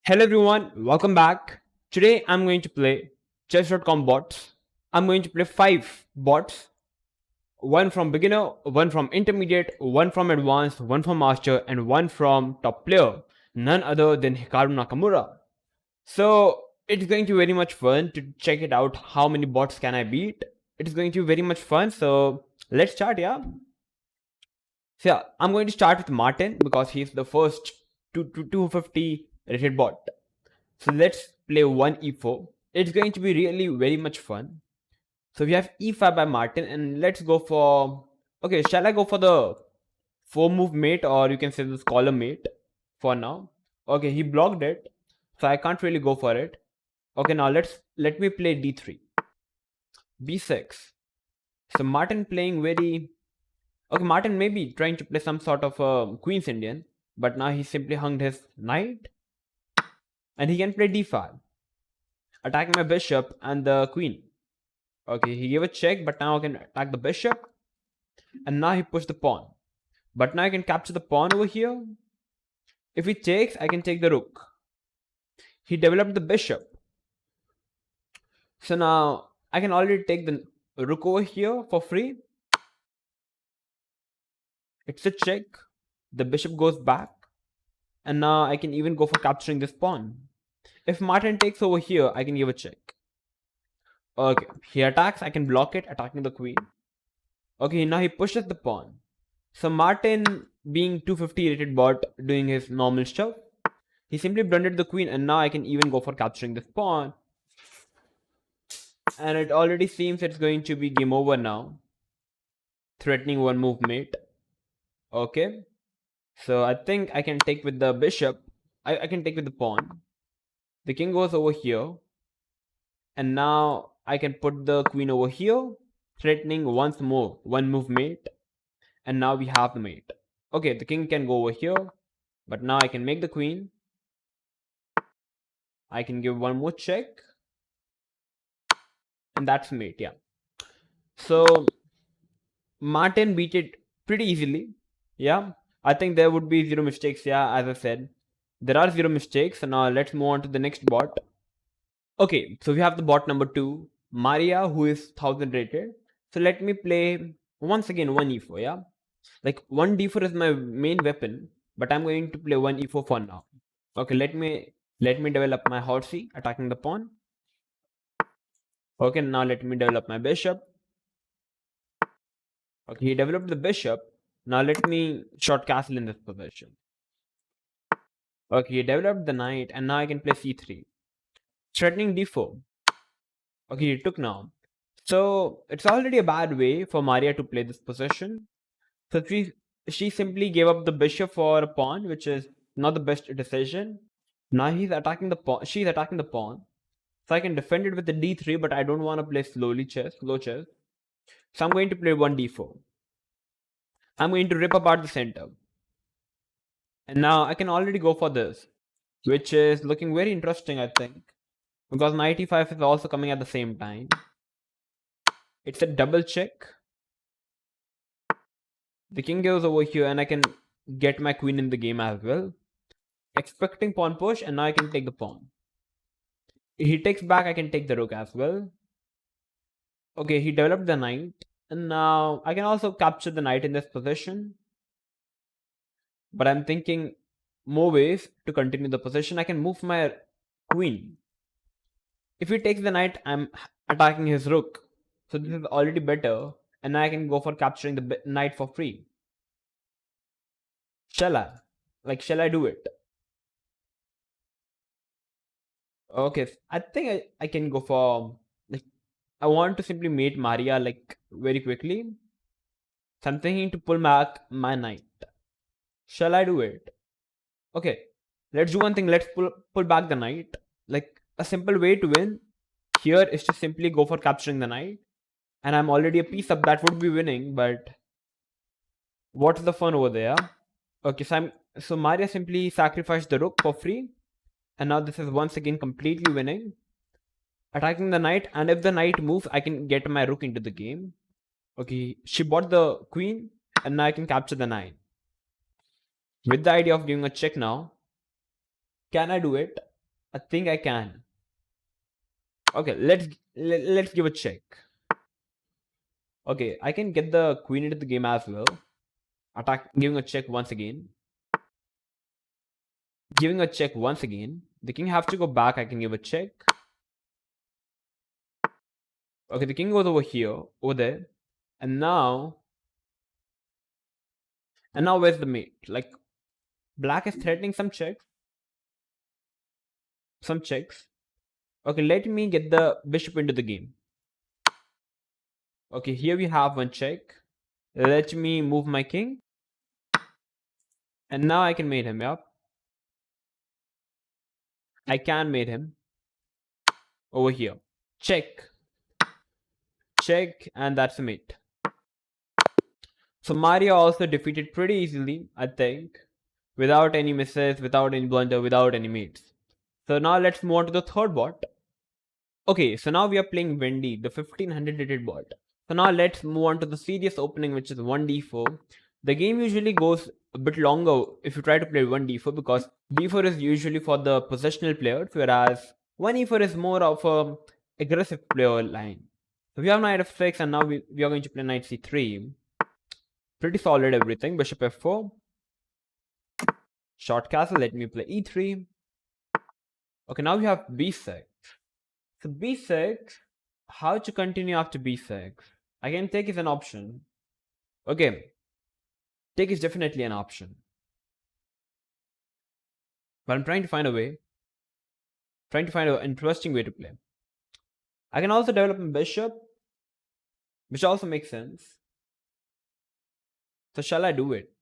Hello everyone, welcome back. Today I'm going to play chess.com bots. I'm going to play 5 bots. One from beginner, one from intermediate, one from advanced, one from master, and one from top player. None other than Hikaru Nakamura. So it's going to be very much fun to check it out how many bots can I beat. It's going to be very much fun. So let's start, yeah. So yeah, I'm going to start with Martin because he's the first 250 rated bot. So let's play 1 e4. It's going to be really very much fun. So we have e5 by Martin, and let's go for... Okay, shall I go for the 4 move mate, or you can say the scholar mate for now? Okay, he blocked it, so I can't really go for it. Okay, now let me play d3. b6. So Martin playing very... Okay, Martin may be trying to play some sort of Queen's Indian, but now he simply hung his knight, and he can play d5, attacking my bishop and the queen. Okay, he gave a check, but now I can attack the bishop, and now he pushed the pawn. But now I can capture the pawn over here. If he takes, I can take the rook. He developed the bishop. So now I can already take the rook over here for free. It's a check. The bishop goes back. And now I can even go for capturing this pawn. If Martin takes over here, I can give a check. Okay, he attacks. I can block it, attacking the queen. Okay, now he pushes the pawn. So Martin, being 250 rated bot, doing his normal stuff, he simply blundered the queen, and now I can even go for capturing this pawn. And it already seems it's going to be game over now. Threatening 1 move mate. Okay. So I think I can take with the bishop. I can take with the pawn. The king goes over here. And now I can put the queen over here. Threatening once more 1 move mate. And now we have the mate. Okay, the king can go over here. But now I can make the queen. I can give 1 more check. And that's mate, yeah. So Martin beat it pretty easily. Yeah, I think there would be 0 mistakes. Yeah, as I said, there are 0 mistakes. So now let's move on to the next bot. Okay, so we have the bot number 2, Maria, who is 1000 rated. So let me play once again 1 e4. Yeah, like 1 d4 is my main weapon, but I'm going to play 1 e4 for now. Okay, let me develop my horsey, attacking the pawn. Okay, now let me develop my bishop. Okay, he developed the bishop. Now let me short castle in this position. Okay, he developed the knight, and now I can play c3. Threatening d4. Okay, he took now. So it's already a bad way for Maria to play this position. So she simply gave up the bishop for a pawn, which is not the best decision. Now he's attacking the pawn. She's attacking the pawn. So I can defend it with the d3, but I don't want to play slow chess. So I'm going to play 1 d4. I'm going to rip apart the center. And now I can already go for this, which is looking very interesting, I think, because knight e5 is also coming at the same time. It's a double check. The king goes over here, and I can get my queen in the game as well. Expecting pawn push, and now I can take the pawn. If he takes back, I can take the rook as well. Okay, he developed the knight, and now I can also capture the knight in this position. But I'm thinking more ways to continue the position. I can move my queen. If he takes the knight, I'm attacking his rook. So this is already better. And now I can go for capturing the knight for free. Shall I? Shall I do it? Okay, I think I can go for... I want to simply mate Maria very quickly. So I'm thinking to pull back my knight. Shall I do it? Okay, let's do one thing. Let's pull back the knight. A simple way to win here is to simply go for capturing the knight. And I'm already a piece up, that would be winning, but what's the fun over there? Okay, so Maria simply sacrificed the rook for free. And now this is once again completely winning. Attacking the knight, and if the knight moves, I can get my rook into the game. Okay, she bought the queen, and now I can capture the knight. With the idea of giving a check now, can I do it? I think I can. Okay, let's give a check. Okay, I can get the queen into the game as well. Attack, giving a check once again. Giving a check once again. The king has to go back. I can give a check. Okay, the king goes over here, over there, and now where's the mate? Like, black is threatening some checks. Okay, let me get the bishop into the game. Okay, here we have one check. Let me move my king. And now I can mate him, yep. I can mate him. Over here. Check. Check, and that's a mate. So Mario also defeated pretty easily, I think. Without any misses, without any blunder, without any mates. So now let's move on to the third bot. Okay, so now we are playing Wendy, the 1500 rated bot. So now let's move on to the serious opening, which is 1d4. The game usually goes a bit longer if you try to play 1d4 because d4 is usually for the possessional players, whereas 1e4 is more of a aggressive player line. So we have knight f6 and now we are going to play knight c3. Pretty solid everything. Bishop f4. Short castle, let me play e3. Okay, now we have b6. So b6, how to continue after b6? I can take is an option. Okay, take is definitely an option. But I'm trying to find a way. Trying to find an interesting way to play. I can also develop a bishop, which also makes sense. So shall I do it?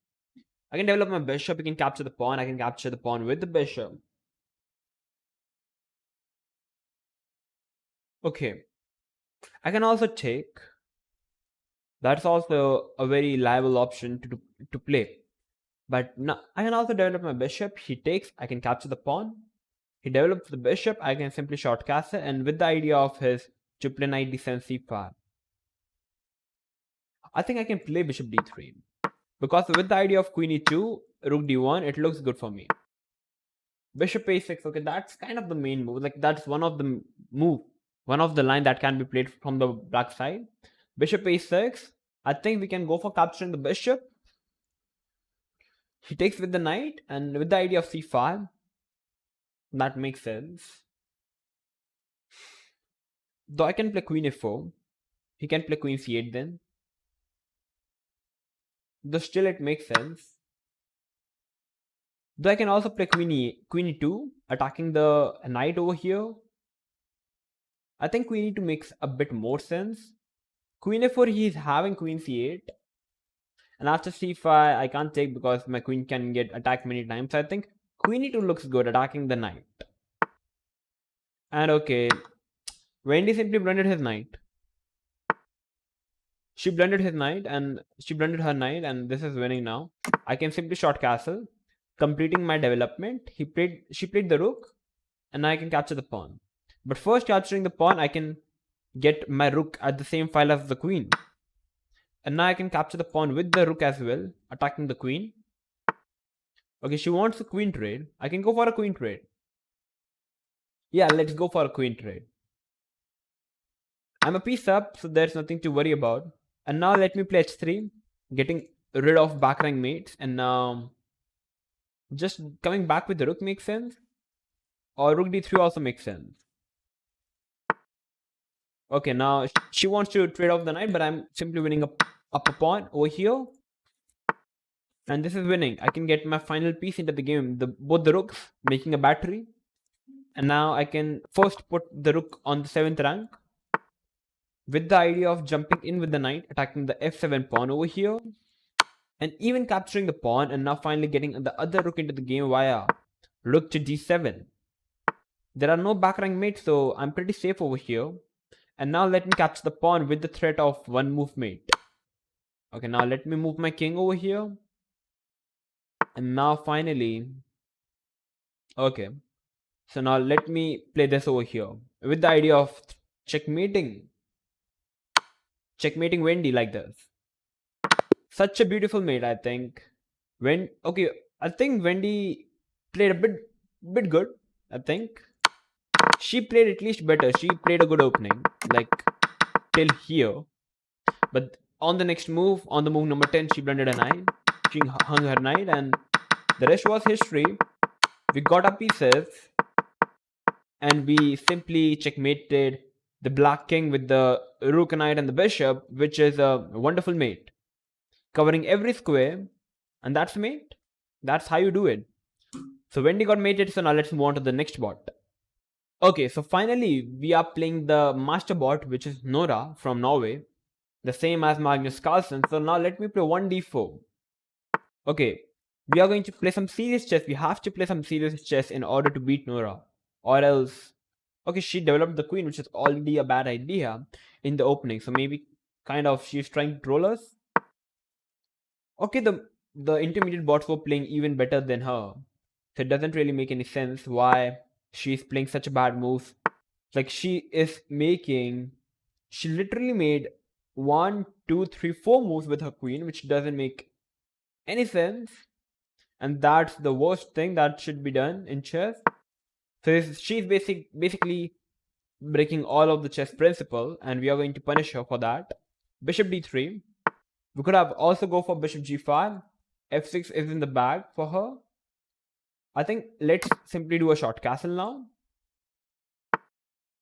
I can develop my bishop, you can capture the pawn, I can capture the pawn with the bishop. Okay. I can also take. That's also a very liable option to play. But now I can also develop my bishop. He takes, I can capture the pawn. He develops the bishop, I can simply short castle, and with the idea of his to play knight d7 c5. I think I can play bishop d3. Because with the idea of queen e2, rook d1, it looks good for me. Bishop a6, okay, that's kind of the main move. Like, that's one of the one of the line that can be played from the black side. Bishop a6, I think we can go for capturing the bishop. He takes with the knight, and with the idea of c5, that makes sense. Though I can play queen f4, he can play queen c8 then. Though still it makes sense. Though I can also play queen e2, attacking the knight over here. I think queen e2 makes a bit more sense. Queen f4, he's having queen c8. And after c5, I can't take because my queen can get attacked many times. So I think queen e2 looks good, attacking the knight. And okay, Wendy simply blundered his knight. She blundered her knight, and this is winning now. I can simply short castle, completing my development. She played the rook, and now I can capture the pawn. But first capturing the pawn, I can get my rook at the same file as the queen. And now I can capture the pawn with the rook as well, attacking the queen. Okay, she wants a queen trade. I can go for a queen trade. Yeah, let's go for a queen trade. I'm a piece up, so there's nothing to worry about. And now let me play h3, getting rid of back rank mates. And now just coming back with the rook makes sense. Or rook d3 also makes sense. Okay, now she wants to trade off the knight, but I'm simply winning up a pawn over here. And this is winning. I can get my final piece into the game. Both the rooks making a battery. And now I can first put the rook on the 7th rank, with the idea of jumping in with the knight, attacking the f7 pawn over here, and even capturing the pawn, and now finally getting the other rook into the game via rook to d7. There are no back rank mates, so I'm pretty safe over here. And now let me capture the pawn with the threat of one move mate. Okay, now let me move my king over here. And now finally, okay, so now let me play this over here with the idea of checkmating Wendy like this. Such a beautiful mate, I think. I think Wendy played a bit good, I think. She played at least better. She played a good opening, like till here. But on the next move, on the move number 10, she blundered a 9. She hung her knight, and the rest was history. We got our pieces, and we simply checkmated the black king with the rook, knight, and the bishop, which is a wonderful mate, covering every square, and that's mate. That's how you do it. So Wendy got mated, so now let's move on to the next bot. Okay, so finally we are playing the master bot, which is Nora from Norway, the same as Magnus Carlsen. So now let me play 1d4. Okay, we are going to play some serious chess. We have to play some serious chess in order to beat Nora, or else. Okay, she developed the queen, which is already a bad idea in the opening. So maybe kind of she's trying to troll us. Okay, the intermediate bots were playing even better than her. So it doesn't really make any sense why she's playing such a bad move. Like she literally made 1, 2, 3, 4 moves with her queen, which doesn't make any sense. And that's the worst thing that should be done in chess. So she's basically breaking all of the chess principle, and we are going to punish her for that. Bishop d3. We could have also go for bishop g5. f6 is in the bag for her. I think let's simply do a short castle now.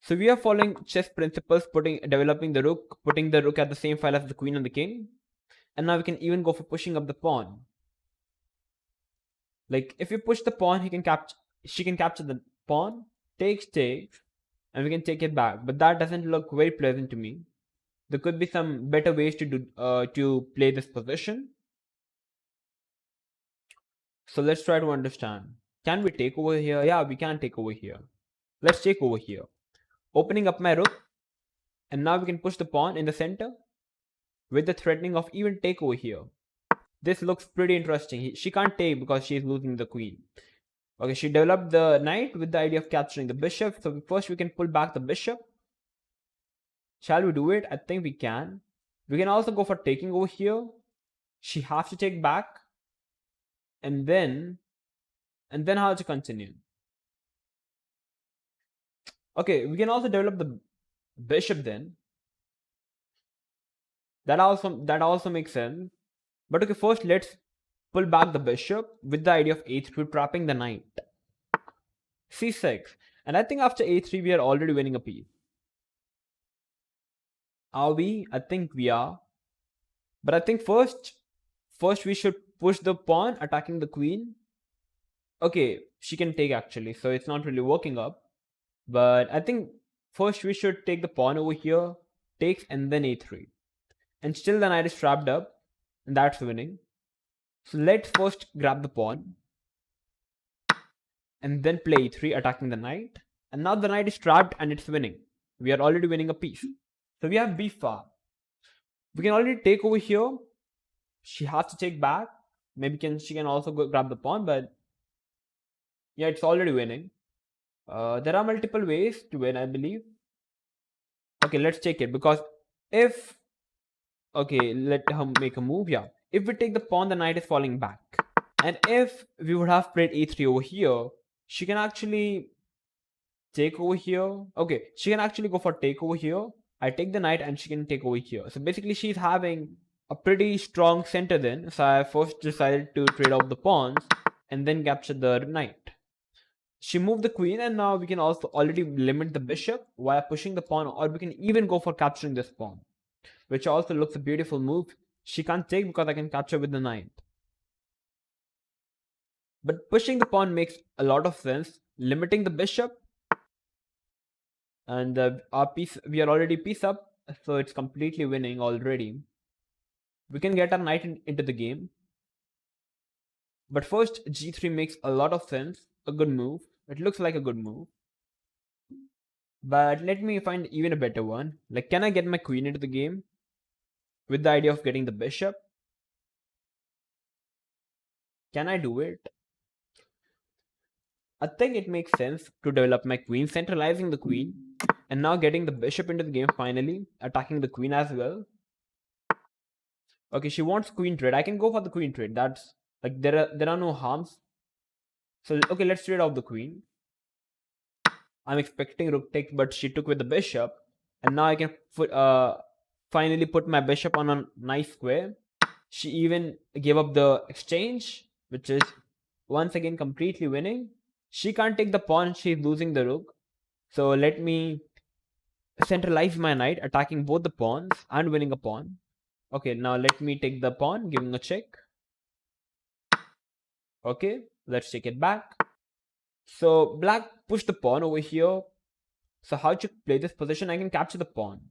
So we are following chess principles, developing the rook, putting the rook at the same file as the queen and the king. And now we can even go for pushing up the pawn. Like if we push the pawn, she can capture the pawn, takes, and we can take it back. But that doesn't look very pleasant to me. There could be some better ways to play this position. So let's try to understand. Can we take over here? Yeah, we can take over here. Let's take over here. Opening up my rook. And now we can push the pawn in the center with the threatening of even take over here. This looks pretty interesting. She can't take because she's losing the queen. Okay, she developed the knight with the idea of capturing the bishop. So first we can pull back the bishop. Shall we do it? I think we can. We can also go for taking over here. She has to take back. And then how to continue. Okay, we can also develop the bishop then. That also makes sense. But okay, first let's pull back the bishop with the idea of a3, trapping the knight. c6. And I think after a3 we are already winning a piece. Are we? I think we are. But I think first we should push the pawn, attacking the queen. Okay, she can take actually, so it's not really working up. But I think first we should take the pawn over here, takes, and then a3. And still the knight is trapped up, and that's winning. So let's first grab the pawn, and then play e3, attacking the knight. And now the knight is trapped and it's winning. We are already winning a piece. So we have b5. We can already take over here. She has to take back. Maybe she can also go grab the pawn, but yeah, it's already winning. There are multiple ways to win, I believe. Okay, let's take it, because if... Okay, let her make a move. Yeah, if we take the pawn, the knight is falling back. And if we would have played a3 over here, she can actually take over here. Okay, she can actually go for take over here. I take the knight and she can take over here. So basically she's having a pretty strong center then. So I first decided to trade off the pawns and then capture the knight. She moved the queen, and now we can also already limit the bishop while pushing the pawn, or we can even go for capturing this pawn, which also looks a beautiful move. She can't take because I can capture with the knight. But pushing the pawn makes a lot of sense. Limiting the bishop, and our piece, we are already piece up, so it's completely winning already. We can get our knight into the game. But first, g3 makes a lot of sense. A good move. It looks like a good move. But let me find even a better one. Like, can I get my queen into the game with the idea of getting the bishop? Can I do it? I think it makes sense to develop my queen, centralizing the queen, and now getting the bishop into the game finally, attacking the queen as well. Okay, she wants queen trade. I can go for the queen trade. That's like, there are no harms. So okay, let's trade off the queen. I'm expecting rook takes, but she took with the bishop. And now I can finally put my bishop on a nice square. She even gave up the exchange, which is once again completely winning. She can't take the pawn, she's losing the rook. So let me centralize my knight, attacking both the pawns and winning a pawn. Okay, now let me take the pawn, giving a check. Okay, let's take it back. So black pushed the pawn over here. So how to play this position? I can capture the pawn.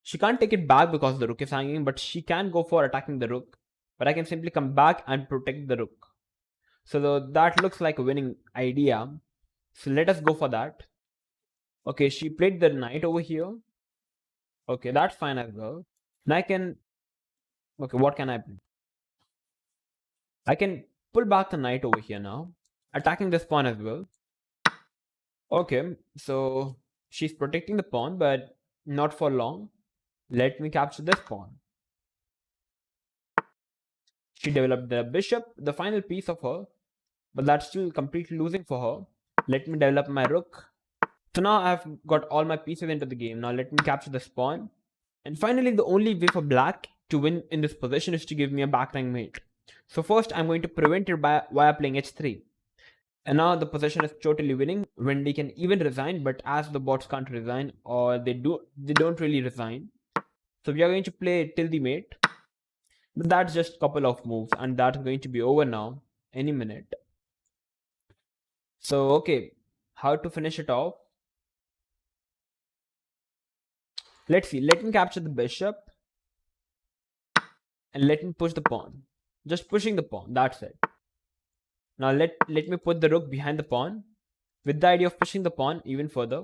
She can't take it back because the rook is hanging, but she can go for attacking the rook. But I can simply come back and protect the rook. So that looks like a winning idea. So let us go for that. Okay, she played the knight over here. Okay, that's fine as well. Now I can... Okay, what can I play? I can pull back the knight over here now, attacking this pawn as well. Okay, so she's protecting the pawn, but not for long. Let me capture this pawn. She developed the bishop, the final piece of her, but that's still completely losing for her. Let me develop my rook. So now I've got all my pieces into the game. Now let me capture this pawn. And finally, the only way for black to win in this position is to give me a backrank mate. So first, I'm going to prevent it via playing h3. And now the position is totally winning. Wendy can even resign, but as the bots can't resign, or they don't really resign. So we are going to play till the mate. But that's just a couple of moves, and that's going to be over now, any minute. So okay, how to finish it off? Let's see. Let me capture the bishop, and let me push the pawn. Just pushing the pawn. That's it. Now let me put the rook behind the pawn, with the idea of pushing the pawn even further.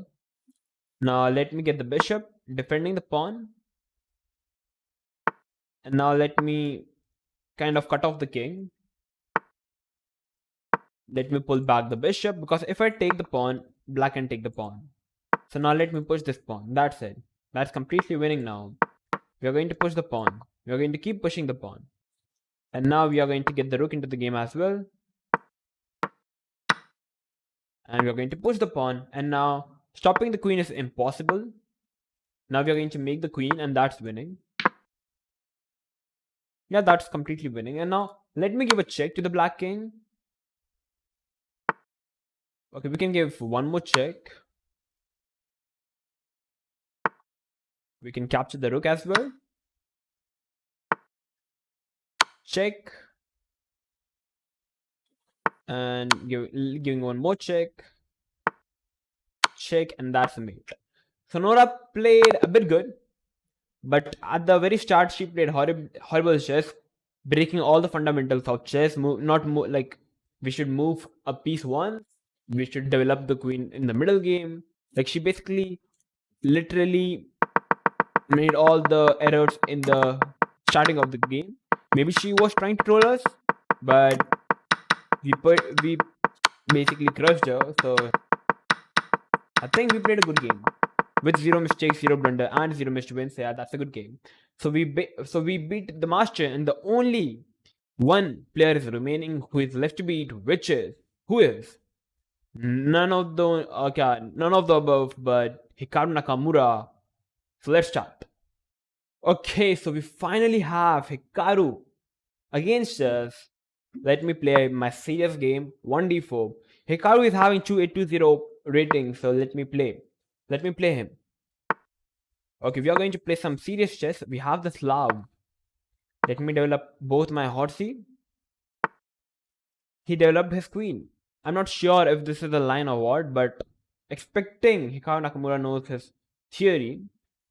Now let me get the bishop, defending the pawn. And now let me kind of cut off the king. Let me pull back the bishop, because if I take the pawn, black can take the pawn. So now let me push this pawn. That's it. That's completely winning now. We are going to push the pawn. We are going to keep pushing the pawn. And now we are going to get the rook into the game as well. And we are going to push the pawn. And now stopping the queen is impossible. Now we are going to make the queen, and that's winning. Yeah, that's completely winning. And now let me give a check to the black king. Okay, we can give one more check. We can capture the rook as well. Check. And giving one more check. Check, and that's a mate. So Nora played a bit good, but at the very start she played horrible chess, breaking all the fundamentals of chess. Like we should move a piece once. We should develop the queen in the middle game. Like she basically, literally made all the errors in the starting of the game. Maybe she was trying to troll us, but we basically crushed her. So I think we played a good game with 0 mistakes, 0 blunder, and 0 missed wins. Yeah, that's a good game. So we beat the master, and the only one player is remaining who is left to beat, which is who is none of the above, but Hikaru Nakamura. So let's start. Okay, so we finally have Hikaru against us. Let me play my serious game, 1d4. Hikaru is having 2820 rating, so let me play. Let me play him. Okay, we are going to play some serious chess. We have the Slav. Let me develop both my horsey. He developed his queen. I'm not sure if this is a line or what, but expecting Hikaru Nakamura knows his theory.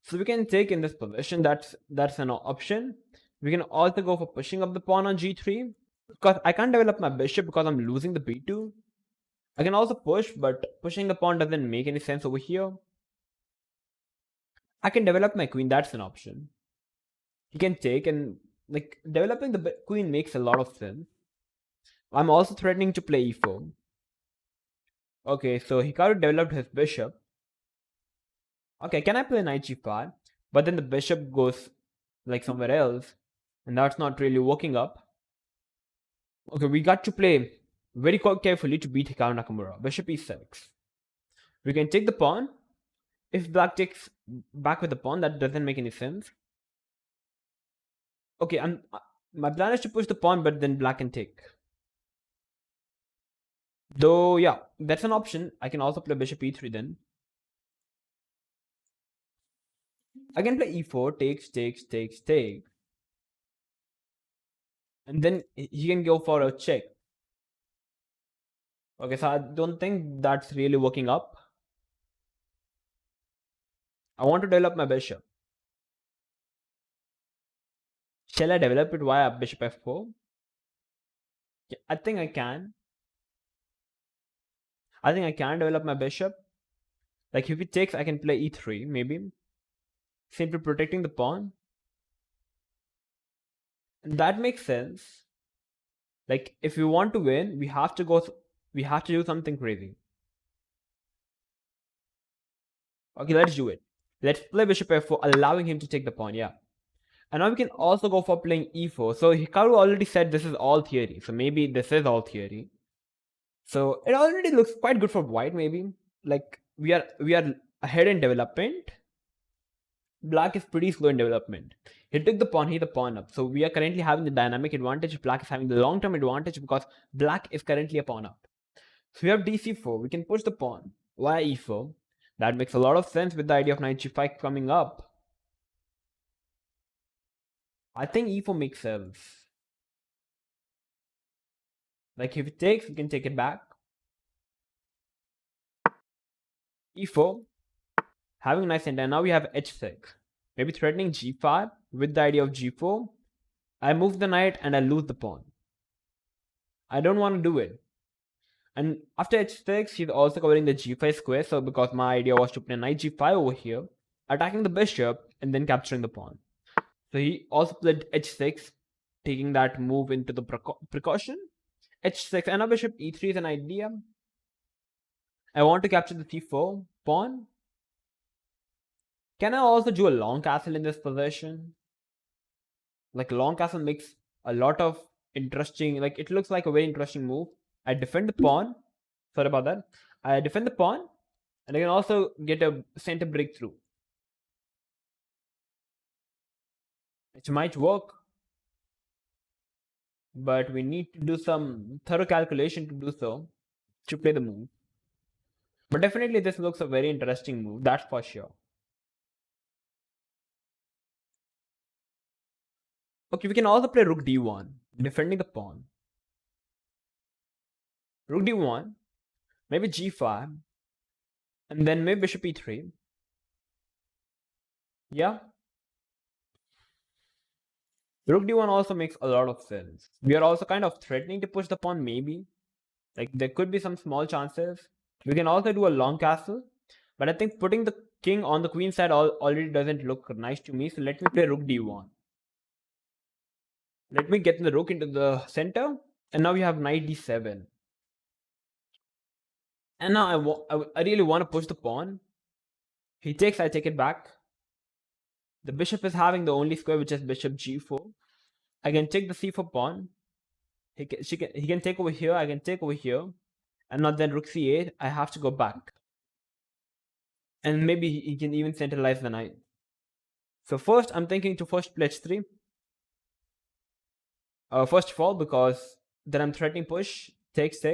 So we can take in this position. That's an option. We can also go for pushing up the pawn on g3. Because I can't develop my bishop because I'm losing the b2. I can also push, but pushing the pawn doesn't make any sense over here. I can develop my queen. That's an option. He can take, and like developing the queen makes a lot of sense. I'm also threatening to play e4. Okay, so Hikaru developed his bishop. Okay, can I play knight g5? But then the bishop goes like somewhere else, and that's not really working up. Okay, we got to play very carefully to beat Hikaru Nakamura. Bishop e6. We can take the pawn. If black takes back with the pawn, that doesn't make any sense. Okay, my plan is to push the pawn, but then black can take. Though, yeah, that's an option. I can also play bishop e3 then. I can play e4, takes, takes, takes, take. And then he can go for a check. Okay, so I don't think that's really working up. I want to develop my bishop. Shall I develop it via bishop f4? Yeah, I think I can. I think I can develop my bishop. Like if it takes, I can play e3 maybe. Simply protecting the pawn. And that makes sense. Like if we want to win, we have to do something crazy. Okay, let's do it. Let's play bishop f4, allowing him to take the pawn, yeah. And now we can also go for playing e4. So Hikaru already said this is all theory. So maybe this is all theory. So it already looks quite good for white, maybe. Like we are ahead in development. Black is pretty slow in development. He took the pawn, he the pawn up. So we are currently having the dynamic advantage. Black is having the long-term advantage because black is currently a pawn up. So we have dc4. We can push the pawn via e4. That makes a lot of sense with the idea of knight g5 coming up. I think e4 makes sense. Like if it takes, we can take it back. e4. Having a nice center. Now we have h6. Maybe threatening g5 with the idea of g4. I move the knight and I lose the pawn. I don't want to do it. And after h6, he's also covering the g5 square. So because my idea was to play knight g5 over here, attacking the bishop and then capturing the pawn. So he also played h6, taking that move into the precaution. h6 and a bishop e3 is an idea. I want to capture the c4 pawn. Can I also do a long castle in this position? Like long castle makes a lot of interesting, like it looks like a very interesting move. I defend the pawn. Sorry about that. I defend the pawn and I can also get a center breakthrough. It might work, but we need to do some thorough calculation to do so, to play the move. But definitely this looks a very interesting move, that's for sure. Okay, we can also play rook d1, defending the pawn. Rook d1, maybe g5, and then maybe bishop e3. Yeah. Rook d1 also makes a lot of sense. We are also kind of threatening to push the pawn, maybe. Like there could be some small chances. We can also do a long castle, but I think putting the king on the queen side already doesn't look nice to me. So let me play rook d1. Let me get the rook into the center, and now we have knight d7. And now I really want to push the pawn. He takes, I take it back. The bishop is having the only square, which is bishop g4. I can take the c4 pawn. He can take over here. I can take over here, and now then rook c8. I have to go back, and maybe he can even centralize the knight. So first, I'm thinking to first play h3. First of all, because then I'm threatening push, takes,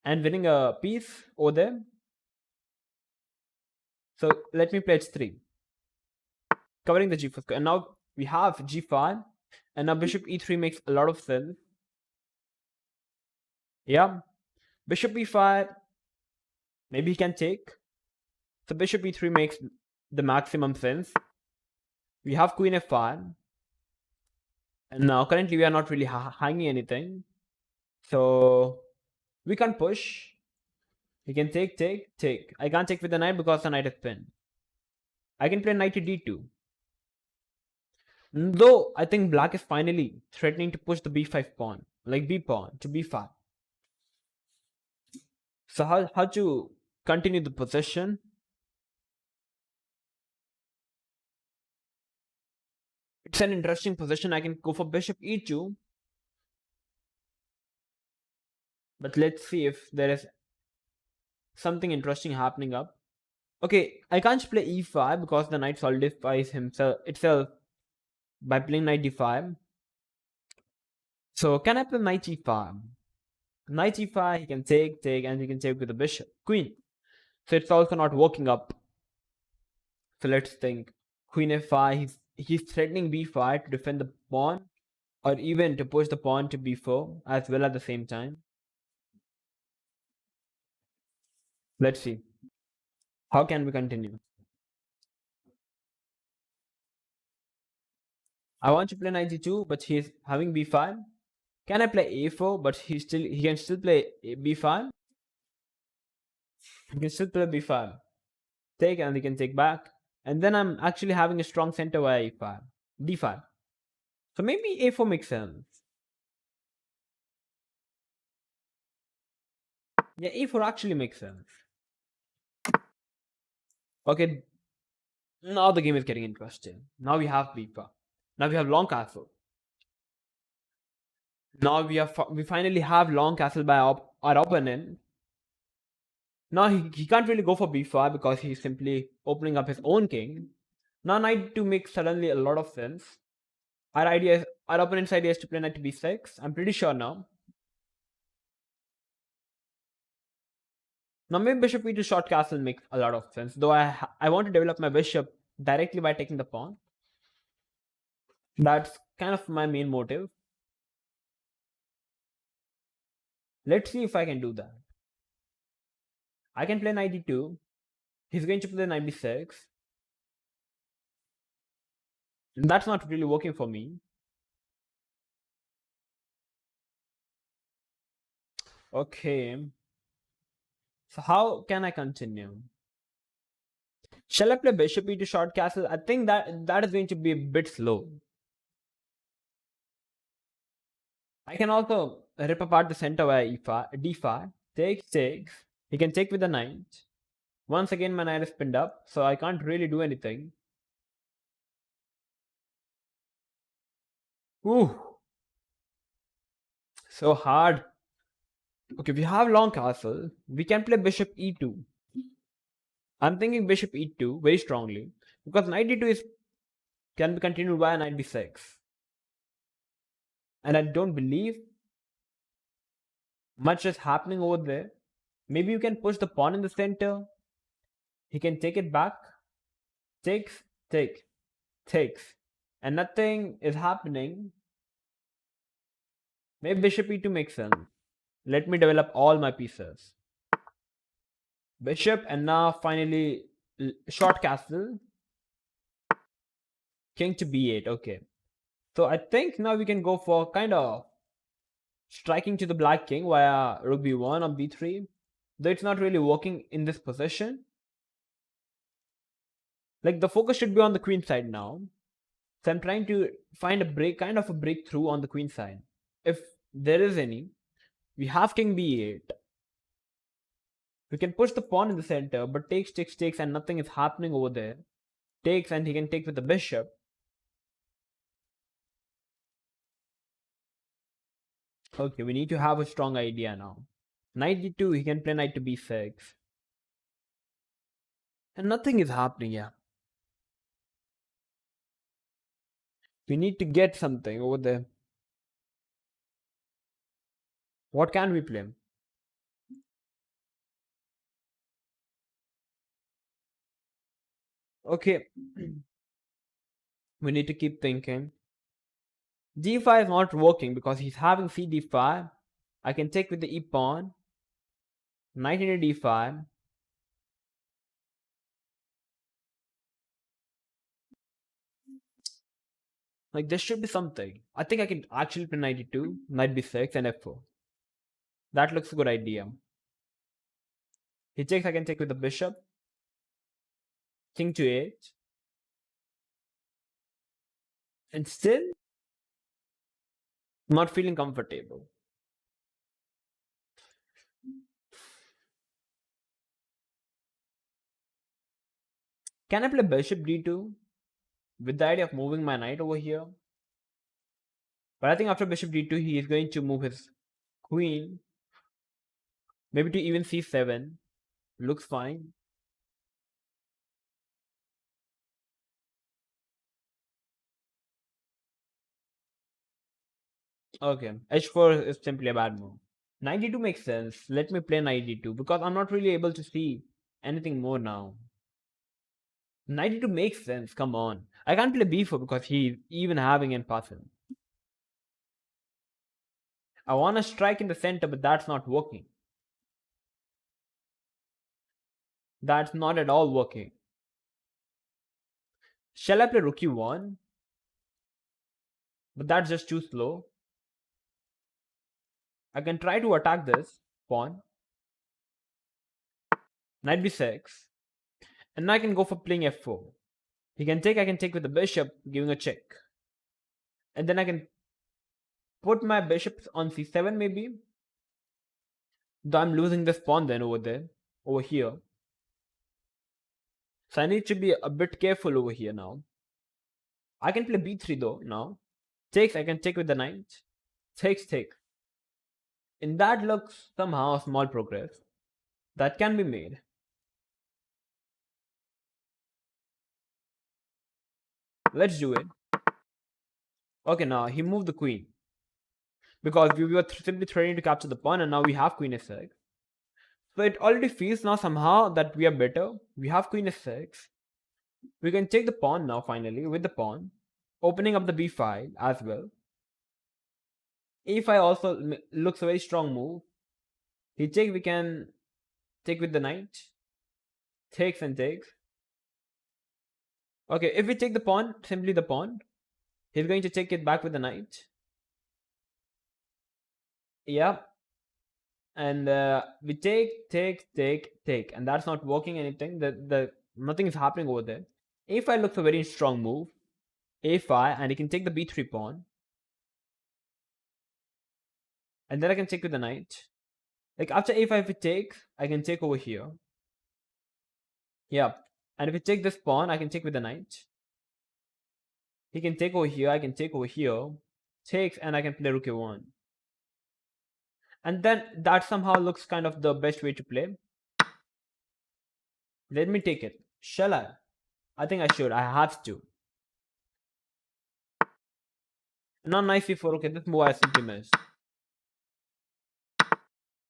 and winning a piece over there. So let me play h3, covering the g4 square. And now we have g5, and now bishop e3 makes a lot of sense. Yeah, bishop e5, maybe he can take. So bishop e3 makes the maximum sense. We have queen f5, and now currently we are not really hanging anything, so we can push. He can take. I can't take with the knight because the knight is pinned. I can play knight to d2. Though I think black is finally threatening to push the b5 pawn, like b pawn to b5. So how to continue the possession? It's an interesting position. I can go for bishop e2. But let's see if there is something interesting happening up. Okay, I can't play e5 because the knight solidifies himself itself by playing knight d5. So can I play knight e5? Knight e5, he can take, and he can take with the bishop, queen. So it's also not working up. So let's think. Queen f5, he's threatening b5 to defend the pawn, or even to push the pawn to b4 as well at the same time. Let's see. How can we continue? I want to play knight g2, but he's having b5. Can I play a4? But he can still play b5. He can still play b5. Take, and he can take back. And then I'm actually having a strong center via e5, d5. So maybe a4 makes sense. Yeah, a4 actually makes sense. Okay, now the game is getting interesting. Now we have b5. Now we have long castle. Now we finally have long castle by our opponent. Now he can't really go for b5 because he's simply opening up his own king. Now knight to make suddenly a lot of sense. Our opponent's idea is to play knight to b6. I'm pretty sure now. Now maybe bishop e2 short castle makes a lot of sense. Though I want to develop my bishop directly by taking the pawn. That's kind of my main motive. Let's see if I can do that. I can play knight d2. He's going to play knight b6. And that's not really working for me. Okay. So how can I continue? Shall I play bishop e2 short castle? I think that is going to be a bit slow. I can also rip apart the center via e5, d5. Takes. He can take with the knight. Once again, my knight is pinned up, so I can't really do anything. Ooh. So hard. Okay, we have long castle. We can play bishop e2. I'm thinking bishop e2 very strongly because knight d2 can be continued via knight b6. And I don't believe much is happening over there. Maybe you can push the pawn in the center. He can take it back. Takes. And nothing is happening. Maybe bishop e2 makes sense. Let me develop all my pieces. Bishop, and now finally short castle. King to b8. Okay. So I think now we can go for kind of striking to the black king via rook b1 or b3. Though it's not really working in this position. Like the focus should be on the queen side now. So I'm trying to find kind of a breakthrough on the queen side. If there is any, we have king b8. We can push the pawn in the center, but takes, and nothing is happening over there. Takes, and he can take with the bishop. Okay, we need to have a strong idea now. Knight d2, he can play knight to b6. And nothing is happening here. We need to get something over there. What can we play? Okay. We need to keep thinking. d5 is not working because he's having c d5. I can take with the e pawn. Knight into d5. Like there should be something. I think I can actually play knight d2, knight b6, and f4. That looks a good idea. He takes, I can take with the bishop. King to 8. And still not feeling comfortable. Can I play bishop d2 with the idea of moving my knight over here? But I think after bishop d2, he is going to move his queen, maybe to even c7. Looks fine. Okay, h4 is simply a bad move. 92 makes sense. Let me play 92 because I'm not really able to see anything more now. 92 makes sense. Come on. I can't play b4 because he's even having in passing. I want to strike in the center, but that's not working. That's not at all working. Shall I play rook e1? But that's just too slow. I can try to attack this pawn. Knight b6. And I can go for playing f4. He can take, I can take with the bishop, giving a check. And then I can put my bishops on c7 maybe. Though I'm losing this pawn then over there, over here. So I need to be a bit careful over here now. I can play b3 though now. Takes, I can take with the knight. Takes, take. In that looks somehow small progress. That can be made. Let's do it. Okay, now he moved the queen. Because we were simply threatening to capture the pawn and now we have queen f6. So it already feels now somehow that we are better. We have queen f6. We can take the pawn now finally with the pawn. Opening up the b file as well. a5 also looks a very strong move. He take, we can take with the knight. Takes and takes. Okay, if we take the pawn, simply the pawn. He's going to take it back with the knight. Yeah. And we take, and that's not working anything. The nothing is happening over there. a5 looks a very strong move. a5, and he can take the b3 pawn. And then I can take with the knight. Like after a5, if it takes, I can take over here. Yeah. And if I take this pawn, I can take with the knight. He can take over here, I can take over here. Takes, and I can play rook a1. And then that somehow looks kind of the best way to play. Let me take it. Shall I? I think I should. I have to. Not knight c4. Okay, this move I simply missed.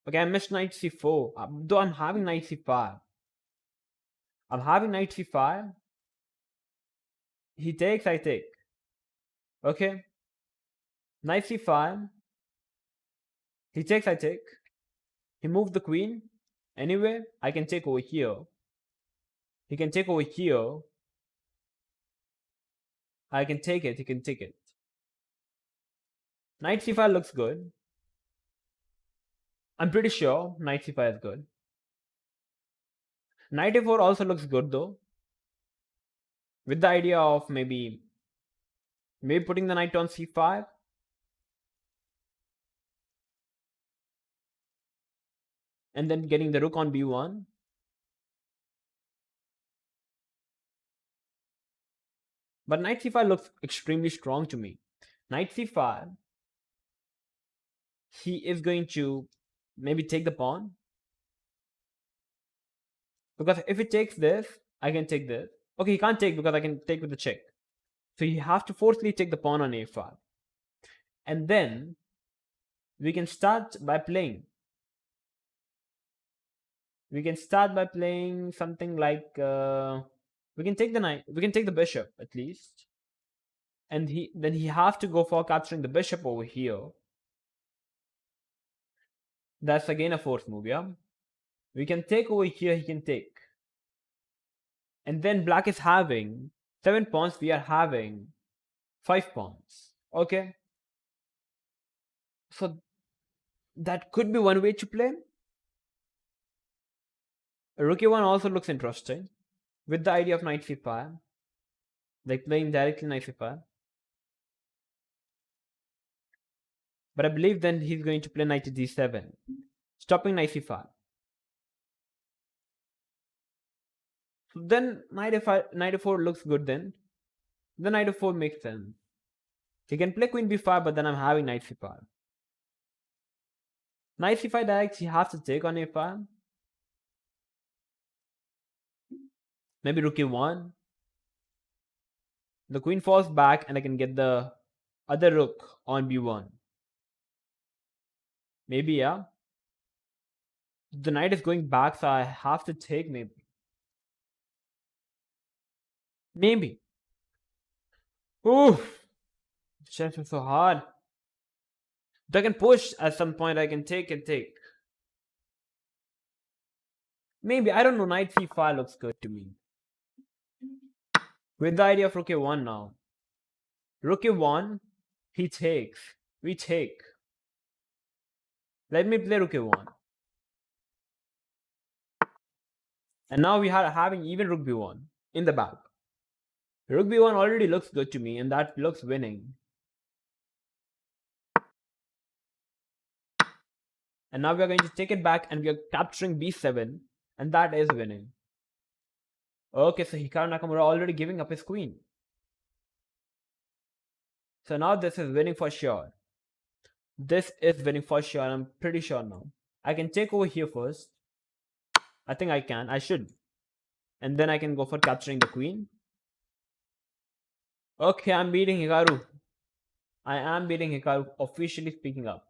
Okay, I missed knight c4. Though I'm having knight c5. I'm having knight c5. He takes, I take. Okay. Knight c5. He takes, I take. He moved the queen. Anyway, I can take over here. He can take over here. I can take it. He can take it. Knight c5 looks good. I'm pretty sure knight c5 is good. Knight a4 also looks good though. With the idea of maybe putting the knight on c5. And then getting the rook on b1. But knight c5 looks extremely strong to me. Knight c5. He is going to maybe take the pawn. Because if he takes this, I can take this. Okay, he can't take because I can take with the check. So you have to forcefully take the pawn on a5. And then we can start by playing. We can start by playing something like we can take the knight. We can take the bishop at least. And he have to go for capturing the bishop over here. That's again a force move, yeah. We can take over here, he can take. And then black is having 7 pawns, we are having 5 pawns. Okay. So that could be one way to play. Rook a1 also looks interesting. With the idea of knight c5. Like playing directly knight c5. But I believe then he's going to play knight to d7. Stopping knight c5. So then knight f4 looks good then. Then knight f4 makes sense. He can play queen b5, but then I'm having knight c5. Knight c5 direct, he has to take on a5. Maybe rook e1. The queen falls back and I can get the other rook on b1. Maybe, yeah. The knight is going back, so I have to take maybe. Maybe. Oof. Chess is so hard. If I can push at some point, I can take and take. Maybe, I don't know, knight c5 looks good to me. With the idea of rook a1 now. Rook a1, he takes. We take. Let me play rook a1. And now we are having even rook b1 in the back. Rook b1 already looks good to me, and that looks winning. And now we are going to take it back and we are capturing b7, and that is winning. Okay, so Hikaru Nakamura already giving up his queen. So now this is winning for sure. This is winning for sure, I'm pretty sure now. I can take over here first. I think I can. I should. And then I can go for capturing the queen. Okay, I'm beating Hikaru. I am beating Hikaru, officially speaking up.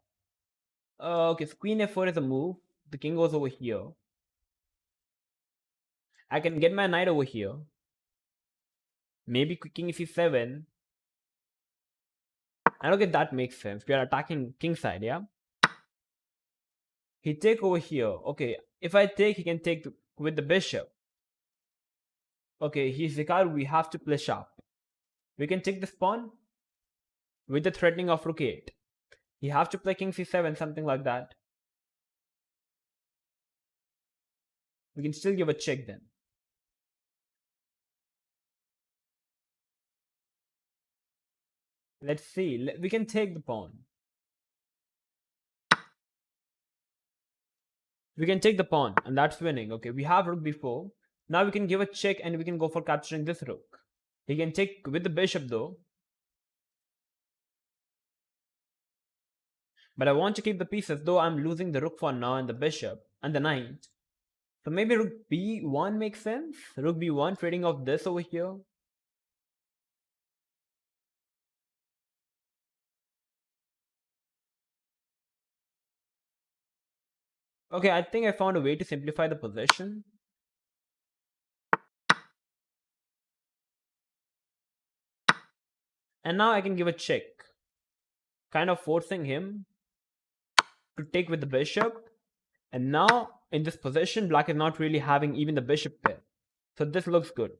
Okay, so queen f4 is a move. The king goes over here. I can get my knight over here. Maybe king c7. And okay, that makes sense. We are attacking king side, yeah? He take over here. Okay, if I take, he can take with the bishop. Okay, he's Hikaru. We have to play sharp. We can take this pawn with the threatening of rook 8. You have to play king c7, something like that. We can still give a check then. Let's see. We can take the pawn. We can take the pawn, and that's winning. Okay, we have rook b4. Now we can give a check, and we can go for capturing this rook. He can take with the bishop though. But I want to keep the pieces, though I'm losing the rook for now and the bishop and the knight. So maybe rook b1 makes sense? Rook b1 trading off this over here. Okay, I think I found a way to simplify the position. And now I can give a check. Kind of forcing him to take with the bishop. And now in this position, black is not really having even the bishop pair. So this looks good.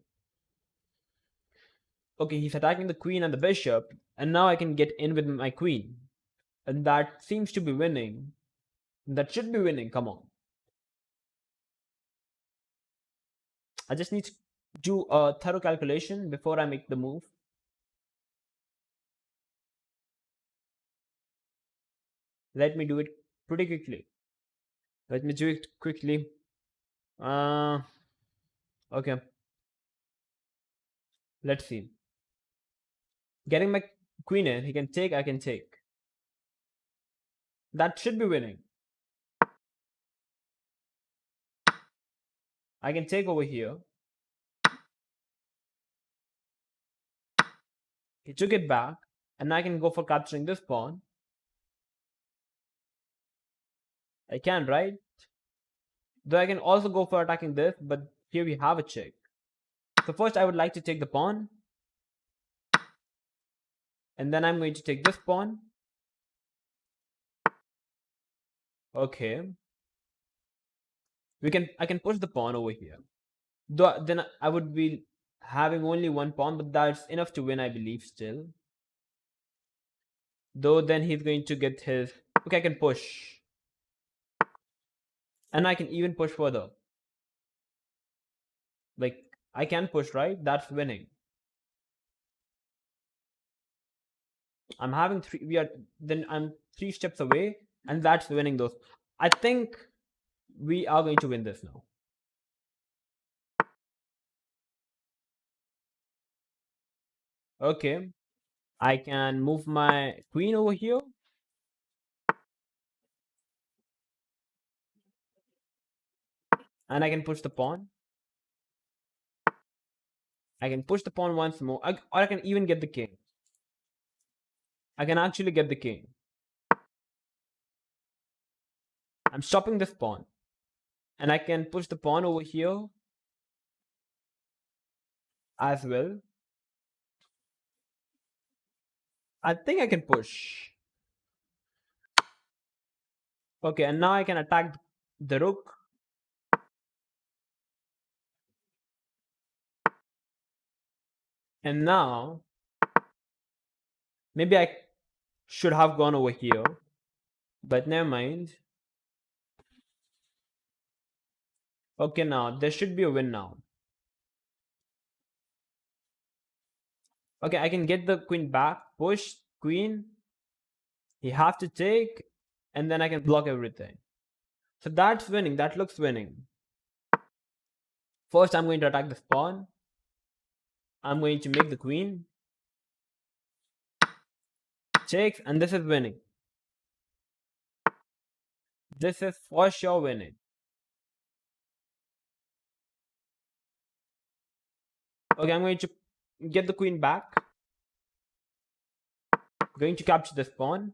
Okay, he's attacking the queen and the bishop. And now I can get in with my queen. And that seems to be winning. That should be winning, come on. I just need to do a thorough calculation before I make the move. Let me do it pretty quickly. Let me do it quickly. Okay. Let's see. Getting my queen in, he can take, I can take. That should be winning. I can take over here. He took it back, and I can go for capturing this pawn. I can, right? Though I can also go for attacking this, but here we have a check. So first I would like to take the pawn. And then I'm going to take this pawn. Okay. I can push the pawn over here. Though then I would be having only one pawn, but that's enough to win, I believe, still. Though then he's going to get his... Okay, I can push. And I can even push further. Like, I can push, right? That's winning. I'm having I'm 3 steps away, and that's winning those. I think we are going to win this now. Okay. I can move my queen over here. And I can push the pawn. I can push the pawn once more, or I can even get the king. I can actually get the king. I'm stopping this pawn. And I can push the pawn over here as well. I think I can push. Okay, and now I can attack the rook. And now, maybe I should have gone over here. But never mind. Okay, now there should be a win now. Okay, I can get the queen back. Push, queen. He have to take. And then I can block everything. So that's winning. That looks winning. First, I'm going to attack this pawn. I'm going to make the queen. Takes, and this is winning. This is for sure winning. Okay, I'm going to get the queen back. Going to capture this pawn.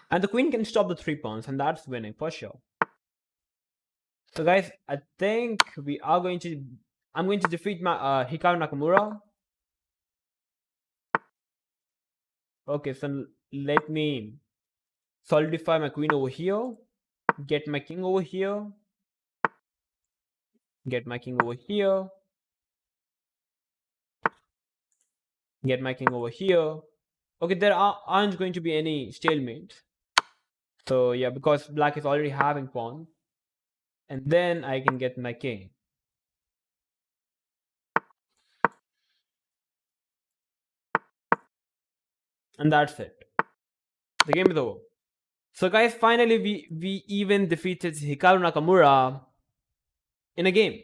And the queen can stop the 3 pawns, and that's winning for sure. So guys, I think we are going to... I'm going to defeat my Hikaru Nakamura. Okay, so let me solidify my queen over here. Get my king over here. Get my king over here. Get my king over here. Okay, there aren't going to be any stalemate. So yeah, because black is already having pawn. And then I can get my king. And that's it. The game is over. So guys, finally we even defeated Hikaru Nakamura in a game.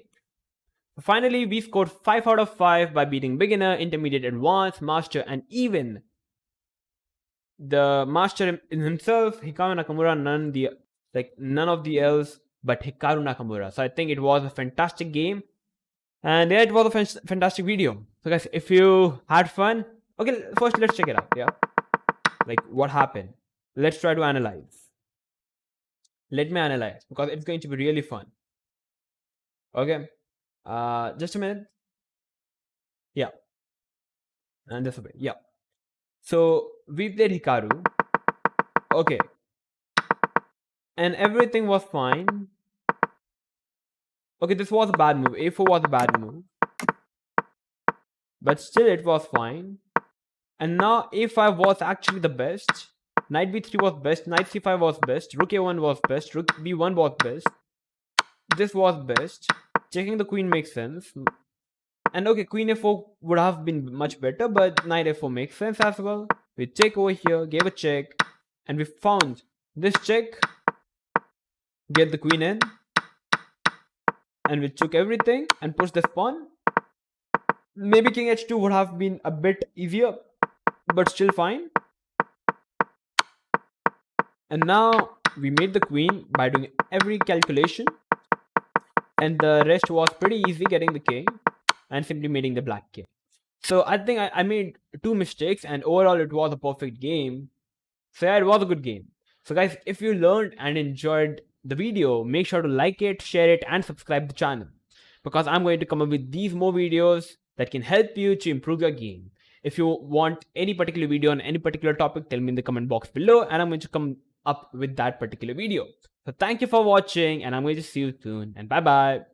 Finally, we scored 5 out of 5 by beating beginner, intermediate, advanced, master, and even the master in himself, Hikaru Nakamura, none of the else but Hikaru Nakamura. So I think it was a fantastic game. And yeah, it was a fantastic video. So guys, if you had fun, okay, first let's check it out. Yeah, like what happened. Let's try to analyze. Let me analyze because it's going to be really fun. Okay, just a minute. Yeah, and just a bit. Yeah. So we played Hikaru. Okay, and everything was fine. Okay, this was a bad move. A4 was a bad move, but still it was fine. And now A5 was actually the best. Knight B3 was best. Knight C5 was best. Rook A1 was best. Rook B1 was best. This was best. Checking the queen makes sense. And okay, Queen A4 would have been much better, but Knight A4 makes sense as well. We check over here, gave a check, and we found this check. Get the queen in, and we took everything and pushed this pawn. Maybe King H2 would have been a bit easier, but still fine. And now we made the queen by doing every calculation, and the rest was pretty easy, getting the king and simply mating the black king. So I think I made 2 mistakes, and overall it was a perfect game. So yeah, it was a good game. So guys, if you learned and enjoyed the video, make sure to like it, share it, and subscribe to the channel, because I'm going to come up with these more videos that can help you to improve your game. If you want any particular video on any particular topic, tell me in the comment box below, and I'm going to come up with that particular video. So thank you for watching, and I'm going to see you soon, and bye bye.